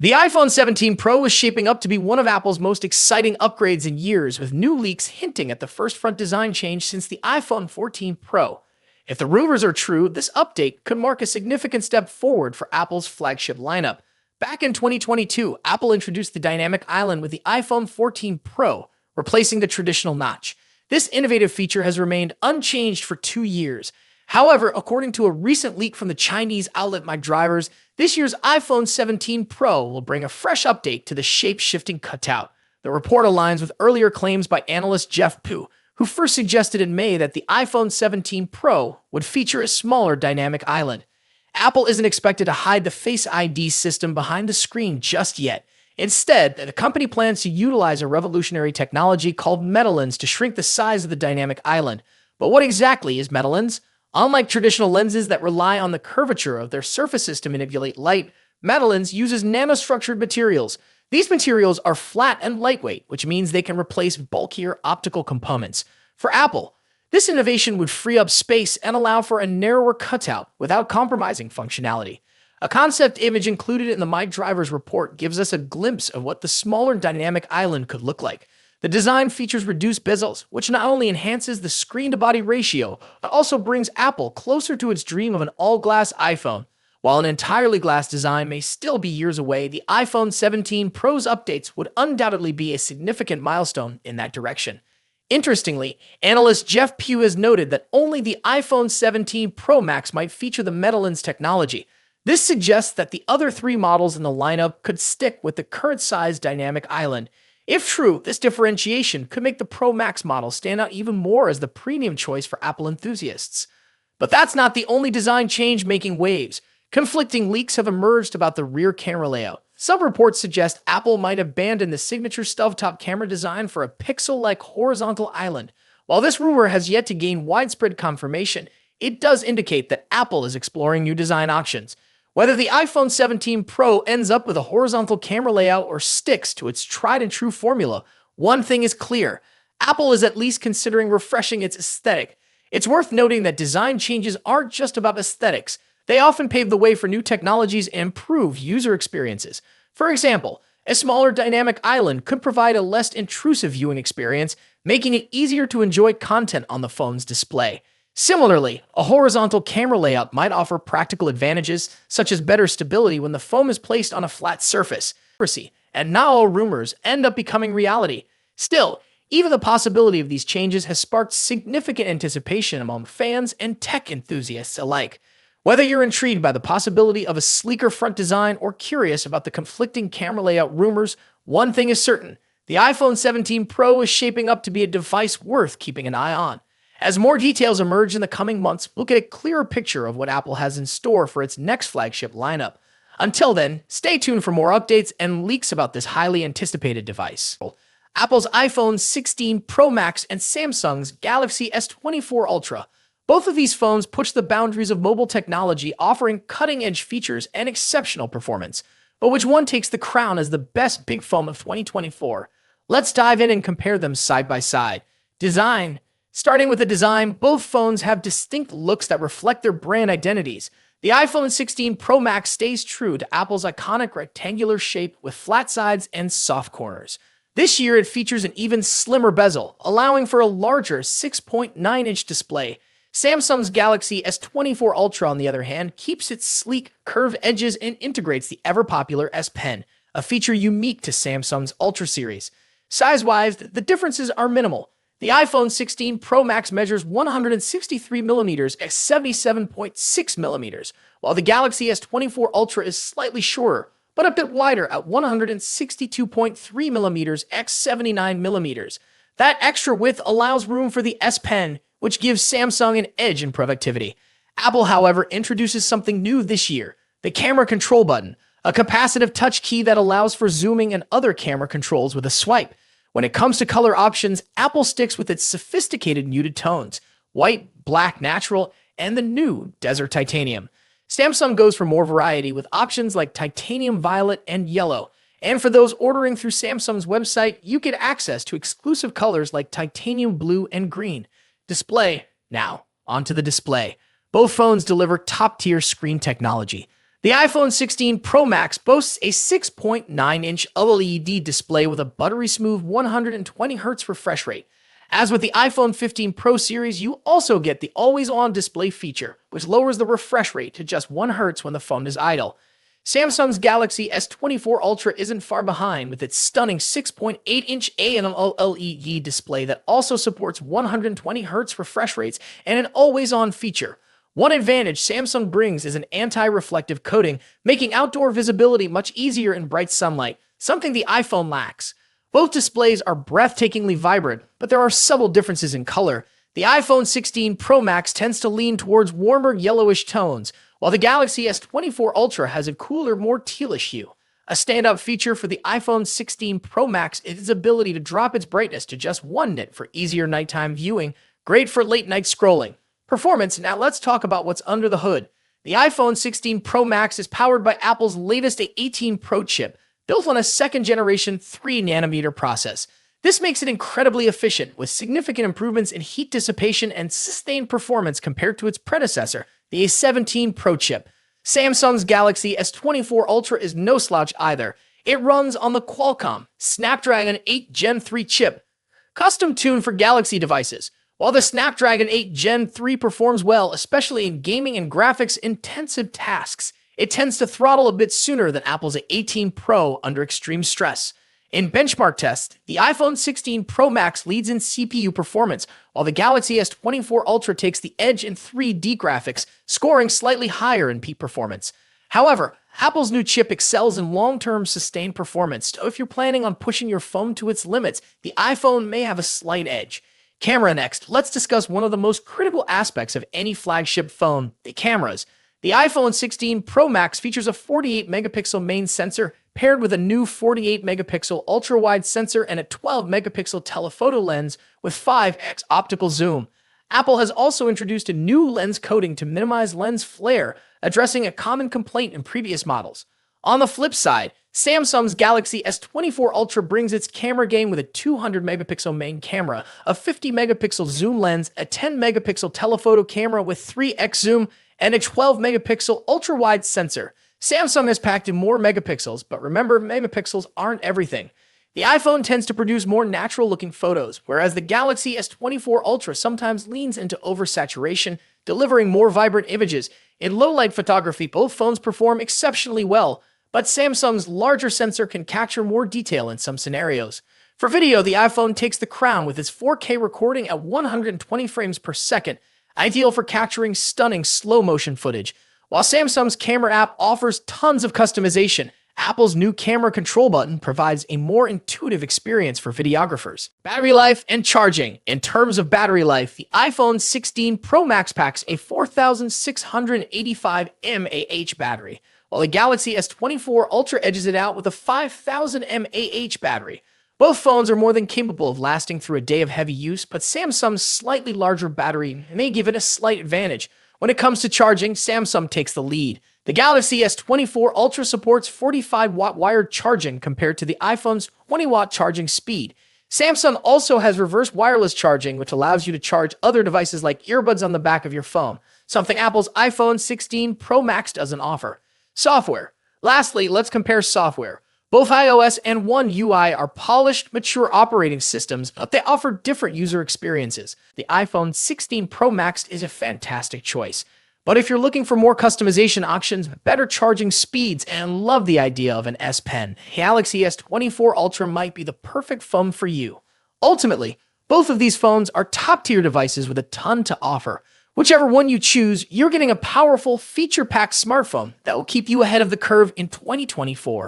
The iPhone 17 Pro is shaping up to be one of Apple's most exciting upgrades in years, with new leaks hinting at the first front design change since the iPhone 14 Pro. If the rumors are true, this update could mark a significant step forward for Apple's flagship lineup. Back in 2022, Apple introduced the dynamic island with the iPhone 14 Pro, replacing the traditional notch. This innovative feature has remained unchanged for 2 years. However, according to a recent leak from the Chinese outlet MyDrivers, this year's iPhone 17 Pro will bring a fresh update to the shape-shifting cutout. The report aligns with earlier claims by analyst Jeff Pu, who first suggested in May that the iPhone 17 Pro would feature a smaller dynamic island. Apple isn't expected to hide the Face ID system behind the screen just yet. Instead, the company plans to utilize a revolutionary technology called metalens to shrink the size of the dynamic island. But what exactly is metalens? Unlike traditional lenses that rely on the curvature of their surfaces to manipulate light, metalens uses nanostructured materials. These materials are flat and lightweight, which means they can replace bulkier optical components. For Apple, this innovation would free up space and allow for a narrower cutout without compromising functionality. A concept image included in the MyDrivers report gives us a glimpse of what the smaller dynamic island could look like. The design features reduced bezels, which not only enhances the screen-to-body ratio, but also brings Apple closer to its dream of an all-glass iPhone. While an entirely glass design may still be years away, the iPhone 17 Pro's updates would undoubtedly be a significant milestone in that direction. Interestingly, analyst Jeff Pu has noted that only the iPhone 17 Pro Max might feature the metalens technology. This suggests that the other 3 models in the lineup could stick with the current size dynamic island. If true, this differentiation could make the Pro Max model stand out even more as the premium choice for Apple enthusiasts. But that's not the only design change making waves. Conflicting leaks have emerged about the rear camera layout. Some reports suggest Apple might abandon the signature stovetop camera design for a pixel-like horizontal island. While this rumor has yet to gain widespread confirmation, it does indicate that Apple is exploring new design options. Whether the iPhone 17 Pro ends up with a horizontal camera layout or sticks to its tried-and-true formula, one thing is clear: Apple is at least considering refreshing its aesthetic. It's worth noting that design changes aren't just about aesthetics. They often pave the way for new technologies and improve user experiences. For example, a smaller dynamic island could provide a less intrusive viewing experience, making it easier to enjoy content on the phone's display. Similarly, a horizontal camera layout might offer practical advantages, such as better stability when the phone is placed on a flat surface. And not all rumors end up becoming reality. Still, even the possibility of these changes has sparked significant anticipation among fans and tech enthusiasts alike. Whether you're intrigued by the possibility of a sleeker front design or curious about the conflicting camera layout rumors, one thing is certain: the iPhone 17 Pro is shaping up to be a device worth keeping an eye on. As more details emerge in the coming months, we'll get a clearer picture of what Apple has in store for its next flagship lineup. Until then, stay tuned for more updates and leaks about this highly anticipated device. Apple's iPhone 16 Pro Max and Samsung's Galaxy S24 Ultra. Both of these phones push the boundaries of mobile technology, offering cutting-edge features and exceptional performance. But which one takes the crown as the best big phone of 2024? Let's dive in and compare them side by side. Design. Starting with the design, both phones have distinct looks that reflect their brand identities. The iPhone 16 Pro Max stays true to Apple's iconic rectangular shape with flat sides and soft corners. This year, it features an even slimmer bezel, allowing for a larger 6.9-inch display. Samsung's Galaxy S24 Ultra, on the other hand, keeps its sleek, curved edges and integrates the ever-popular S Pen, a feature unique to Samsung's Ultra series. Size-wise, the differences are minimal. The iPhone 16 Pro Max measures 163mm x 77.6mm, while the Galaxy S24 Ultra is slightly shorter, but a bit wider at 162.3mm x 79mm. That extra width allows room for the S Pen, which gives Samsung an edge in productivity. Apple, however, introduces something new this year: the camera control button, a capacitive touch key that allows for zooming and other camera controls with a swipe. When it comes to color options, Apple sticks with its sophisticated muted tones: white, black, natural, and the new desert titanium. Samsung goes for more variety with options like titanium violet and yellow. And for those ordering through Samsung's website, you get access to exclusive colors like titanium blue and green. Display. Now, onto the display. Both phones deliver top-tier screen technology. The iPhone 16 Pro Max boasts a 6.9-inch OLED display with a buttery-smooth 120Hz refresh rate. As with the iPhone 15 Pro series, you also get the always-on display feature, which lowers the refresh rate to just 1 Hz when the phone is idle. Samsung's Galaxy S24 Ultra isn't far behind with its stunning 6.8-inch AMOLED display that also supports 120Hz refresh rates and an always-on feature. One advantage Samsung brings is an anti-reflective coating, making outdoor visibility much easier in bright sunlight, something the iPhone lacks. Both displays are breathtakingly vibrant, but there are subtle differences in color. The iPhone 16 Pro Max tends to lean towards warmer yellowish tones, while the Galaxy S24 Ultra has a cooler, more tealish hue. A standout feature for the iPhone 16 Pro Max is its ability to drop its brightness to just 1 nit for easier nighttime viewing, great for late-night scrolling. Performance. Now let's talk about what's under the hood. The iPhone 16 Pro Max is powered by Apple's latest A18 Pro chip, built on a second-generation 3nm process. This makes it incredibly efficient, with significant improvements in heat dissipation and sustained performance compared to its predecessor, the A17 Pro chip. Samsung's Galaxy S24 Ultra is no slouch either. It runs on the Qualcomm Snapdragon 8 Gen 3 chip, custom-tuned for Galaxy devices. While the Snapdragon 8 Gen 3 performs well, especially in gaming and graphics-intensive tasks, it tends to throttle a bit sooner than Apple's A18 Pro under extreme stress. In benchmark tests, the iPhone 16 Pro Max leads in CPU performance, while the Galaxy S24 Ultra takes the edge in 3D graphics, scoring slightly higher in peak performance. However, Apple's new chip excels in long-term sustained performance, so if you're planning on pushing your phone to its limits, the iPhone may have a slight edge. Camera next. Let's discuss one of the most critical aspects of any flagship phone, the cameras. The iPhone 16 Pro Max features a 48-megapixel main sensor paired with a new 48-megapixel ultra-wide sensor and a 12-megapixel telephoto lens with 5x optical zoom. Apple has also introduced a new lens coating to minimize lens flare, addressing a common complaint in previous models. On the flip side, Samsung's Galaxy S24 Ultra brings its camera game with a 200-megapixel main camera, a 50-megapixel zoom lens, a 10-megapixel telephoto camera with 3x zoom, and a 12-megapixel ultra-wide sensor. Samsung has packed in more megapixels, but remember, megapixels aren't everything. The iPhone tends to produce more natural-looking photos, whereas the Galaxy S24 Ultra sometimes leans into oversaturation, delivering more vibrant images. In low-light photography, both phones perform exceptionally well, but Samsung's larger sensor can capture more detail in some scenarios. For video, the iPhone takes the crown with its 4K recording at 120 frames per second, ideal for capturing stunning slow-motion footage. While Samsung's camera app offers tons of customization, Apple's new camera control button provides a more intuitive experience for videographers. Battery life and charging. In terms of battery life, the iPhone 16 Pro Max packs a 4,685 mAh battery, while the Galaxy S24 Ultra edges it out with a 5,000 mAh battery. Both phones are more than capable of lasting through a day of heavy use, but Samsung's slightly larger battery may give it a slight advantage. When it comes to charging, Samsung takes the lead. The Galaxy S24 Ultra supports 45-watt wired charging compared to the iPhone's 20-watt charging speed. Samsung also has reverse wireless charging, which allows you to charge other devices like earbuds on the back of your phone, something Apple's iPhone 16 Pro Max doesn't offer. Software. Lastly, let's compare software. Both iOS and One UI are polished, mature operating systems, but they offer different user experiences. The iPhone 16 Pro Max is a fantastic choice. But if you're looking for more customization options, better charging speeds, and love the idea of an S Pen, Galaxy S24 Ultra might be the perfect phone for you. Ultimately, both of these phones are top-tier devices with a ton to offer. Whichever one you choose, you're getting a powerful, feature-packed smartphone that will keep you ahead of the curve in 2024.